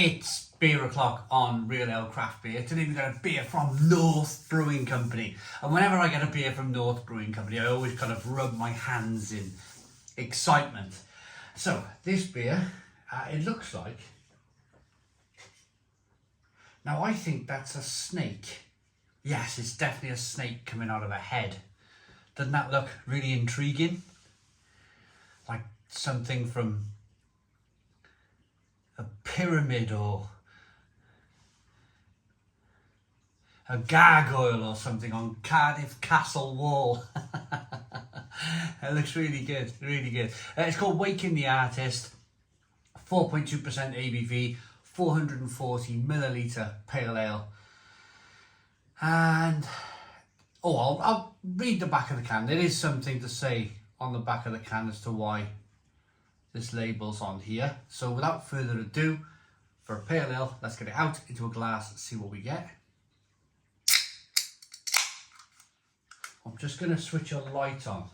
It's beer o'clock on Real Ale Craft Beer. Today we've got a beer from North Brewing Company. And whenever I get a beer from North Brewing Company, I always kind of rub my hands in excitement. So this beer, it looks like, now I think that's a snake. Yes, it's definitely a snake coming out of a head. Doesn't that look really intriguing? Like something from a pyramid or a gargoyle or something on Cardiff Castle wall. It looks really good, really good. It's called Waking the Artist, 4.2% ABV, 440 milliliter pale ale. And, I'll read the back of the can. There is something to say on the back of the can as to why this label's on here. So without further ado, for a pale ale, let's get it out into a glass and see what we get. I'm just going to switch a light on.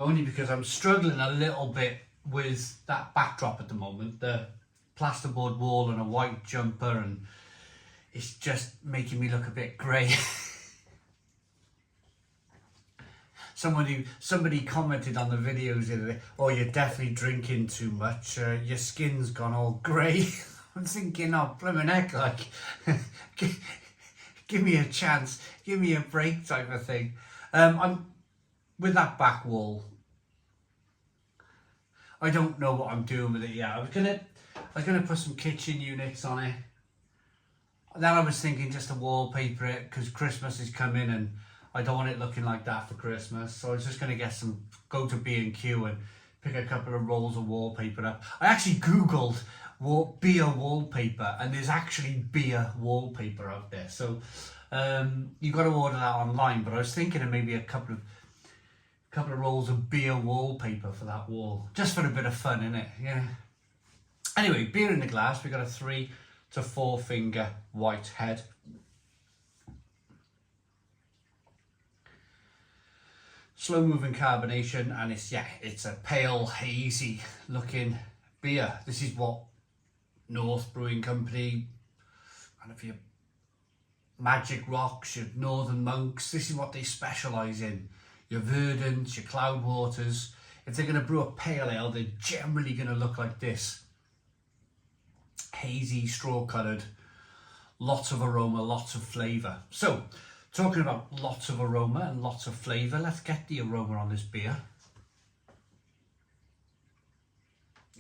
Only because I'm struggling a little bit with that backdrop at the moment. The plasterboard wall and a white jumper, and it's just making me look a bit grey. Somebody commented on the videos the other day, oh, you're definitely drinking too much, your skin's gone all grey. I'm thinking, oh, blooming heck, like, give me a chance, give me a break type of thing. I'm with that back wall, I don't know what I'm doing with it yet. I was gonna put some kitchen units on it. Then I was thinking just to wallpaper it, because Christmas is coming and I don't want it looking like that for Christmas. So I was just going to go to B&Q and pick a couple of rolls of wallpaper up. I actually Googled beer wallpaper, and there's actually beer wallpaper out there. So you got to order that online. But I was thinking of maybe a couple of rolls of beer wallpaper for that wall, just for a bit of fun, innit? Yeah. Anyway, beer in the glass. We got a 3 to 4 finger white head. Slow moving carbonation, and it's a pale, hazy looking beer. This is what North Brewing Company, kind of your Magic Rocks, your Northern Monks, this is what they specialise in. Your Verdants, your Cloudwaters. If they're going to brew a pale ale, they're generally going to look like this. Hazy, straw coloured, lots of aroma, lots of flavour. So, talking about lots of aroma and lots of flavour, let's get the aroma on this beer.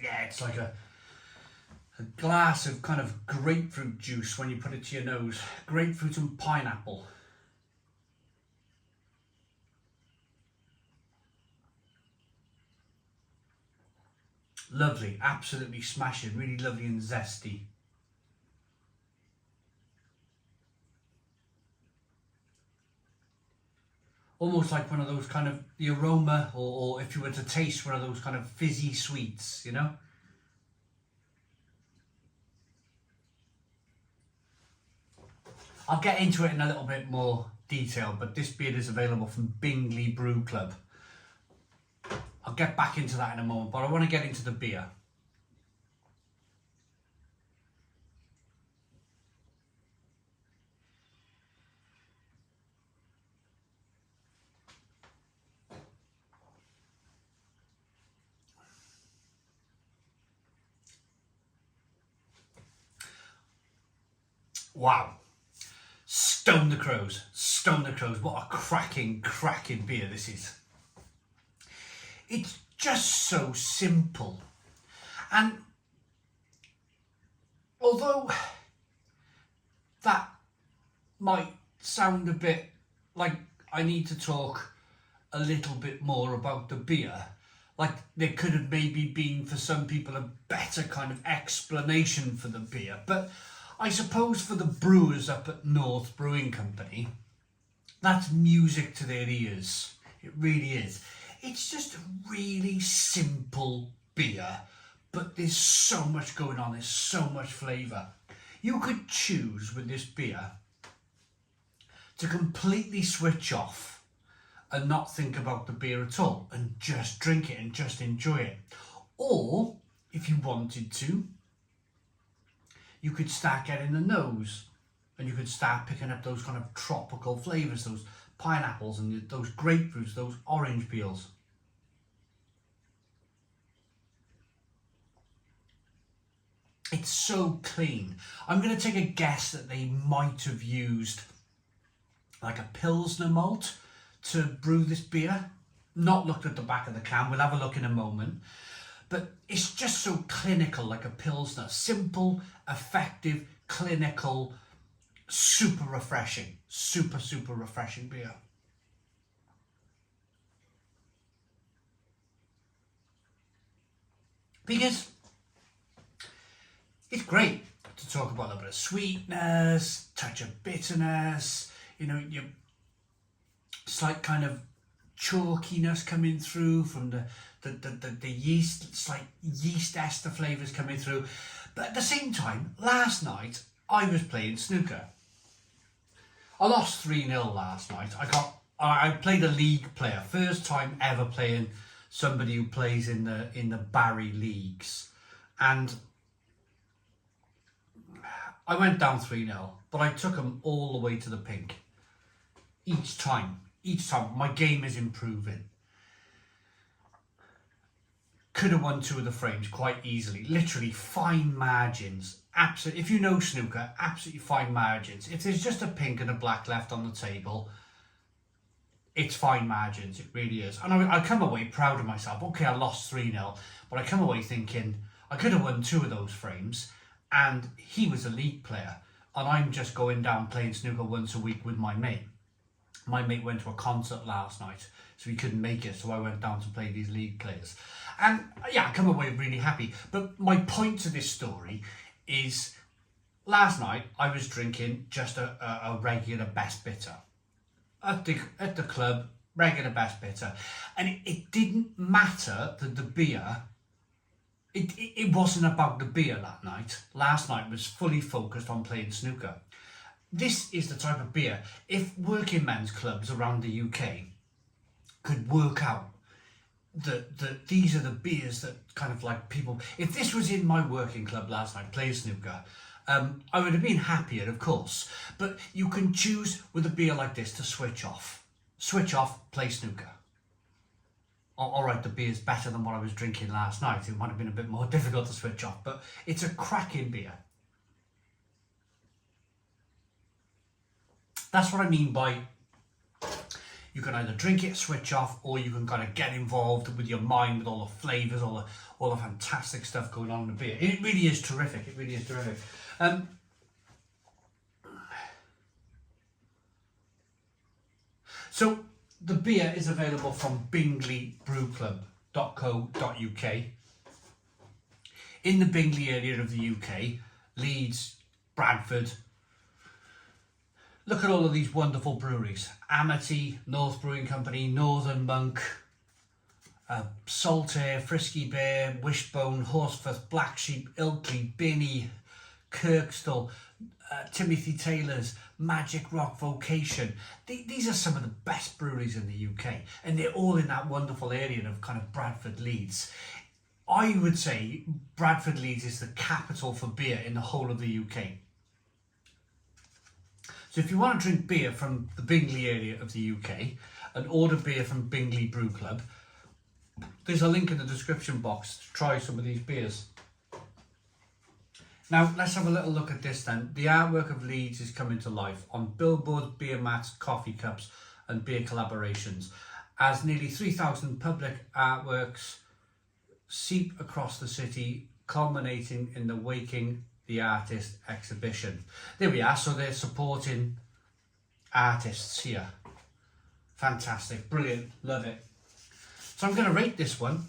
Yeah, it's like a glass of kind of grapefruit juice when you put it to your nose. Grapefruit and pineapple. Lovely, absolutely smashing, really lovely and zesty. Almost like one of those kind of, the aroma, or if you were to taste one of those kind of fizzy sweets, you know? I'll get into it in a little bit more detail, but this beer is available from Bingley Brew Club. I'll get back into that in a moment, but I want to get into the beer. Wow. Stone the crows. Stone the crows. What a cracking beer this is. It's just so simple. And although that might sound a bit like I need to talk a little bit more about the beer, like there could have maybe been for some people a better kind of explanation for the beer, but I suppose for the brewers up at North Brewing Company, that's music to their ears. It really is. It's just a really simple beer, but there's so much going on, there's so much flavour. You could choose with this beer to completely switch off and not think about the beer at all and just drink it and just enjoy it. Or if you wanted to, you could start getting the nose, and you could start picking up those kind of tropical flavours, those pineapples and those grapefruits, those orange peels. It's so clean. I'm going to take a guess that they might have used like a Pilsner malt to brew this beer. Not looked at the back of the can, we'll have a look in a moment. But it's just so clinical, like a Pilsner. Simple, effective, clinical, super refreshing. Super, super refreshing beer. Because it's great to talk about a bit of sweetness, touch of bitterness, you know, your slight kind of chalkiness coming through from the yeast, slight yeast ester flavours coming through. But at the same time, last night I was playing snooker. I lost 3-0 last night. I played a league player, first time ever playing somebody who plays in the Barry leagues, and I went down 3-0, but I took them all the way to the pink. Each time, my game is improving. Could have won 2 of the frames quite easily. Literally fine margins. Absolutely, if you know snooker, absolutely fine margins. If there's just a pink and a black left on the table, it's fine margins. It really is. And I come away proud of myself. Okay, I lost 3-0, but I come away thinking I could have won 2 of those frames. And he was a league player, and I'm just going down playing snooker once a week with my mate. My mate went to a concert last night, so he couldn't make it, so I went down to play these league players. And yeah, I come away really happy. But my point to this story is, last night I was drinking just a regular best bitter. At the club, regular best bitter. And it didn't matter that the beer... It wasn't about the beer that night. Last night was fully focused on playing snooker. This is the type of beer, if working men's clubs around the UK could work out that these are the beers that kind of like people... If this was in my working club last night, playing snooker, I would have been happier, of course. But you can choose with a beer like this to switch off. Switch off, play snooker. All right, the beer's better than what I was drinking last night. It might have been a bit more difficult to switch off, but it's a cracking beer. That's what I mean by you can either drink it, switch off, or you can kind of get involved with your mind, with all the flavours, all the fantastic stuff going on in the beer. It really is terrific. It really is terrific. So the beer is available from bingleybrewclub.co.uk. In the Bingley area of the UK, Leeds, Bradford. Look at all of these wonderful breweries. Amity, North Brewing Company, Northern Monk, Saltaire, Frisky Bear, Wishbone, Horsforth, Black Sheep, Ilkley, Binney, Kirkstall, Timothy Taylor's, Magic Rock Vocation. These are some of the best breweries in the UK, and they're all in that wonderful area of kind of Bradford, Leeds. I would say Bradford, Leeds is the capital for beer in the whole of the UK. So if you want to drink beer from the Bingley area of the UK and order beer from Bingley Brew Club, there's a link in the description box to try some of these beers. Now, let's have a little look at this then. The artwork of Leeds is coming to life on billboards, beer mats, coffee cups and beer collaborations, as nearly 3,000 public artworks seep across the city, culminating in the Waking the Artist exhibition. There we are, so they're supporting artists here. Fantastic, brilliant, love it. So I'm going to rate this one.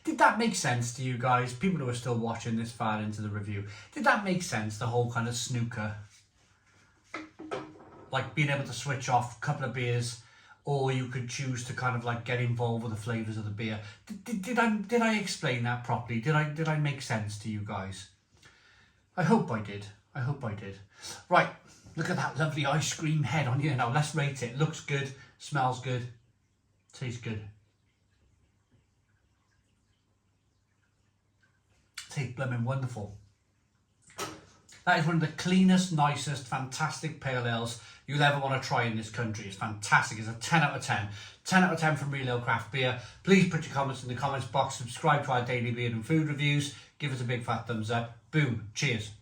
Did that make sense to you guys? People who are still watching this far into the review. Did that make sense, the whole kind of snooker? Like being able to switch off a couple of beers, or you could choose to kind of like get involved with the flavours of the beer. Did I explain that properly? Did I make sense to you guys? I hope I did. I hope I did. Right, look at that lovely ice cream head on here now. Let's rate it. Looks good, smells good, tastes good. tastes blooming wonderful. That is one of the cleanest, nicest, fantastic pale ales you'll ever want to try in this country. It's fantastic. It's a 10 out of 10. 10 out of 10 from Real Ale Craft Beer. Please put your comments in the comments box. Subscribe to our daily beer and food reviews. Give us a big fat thumbs up. Boom. Cheers.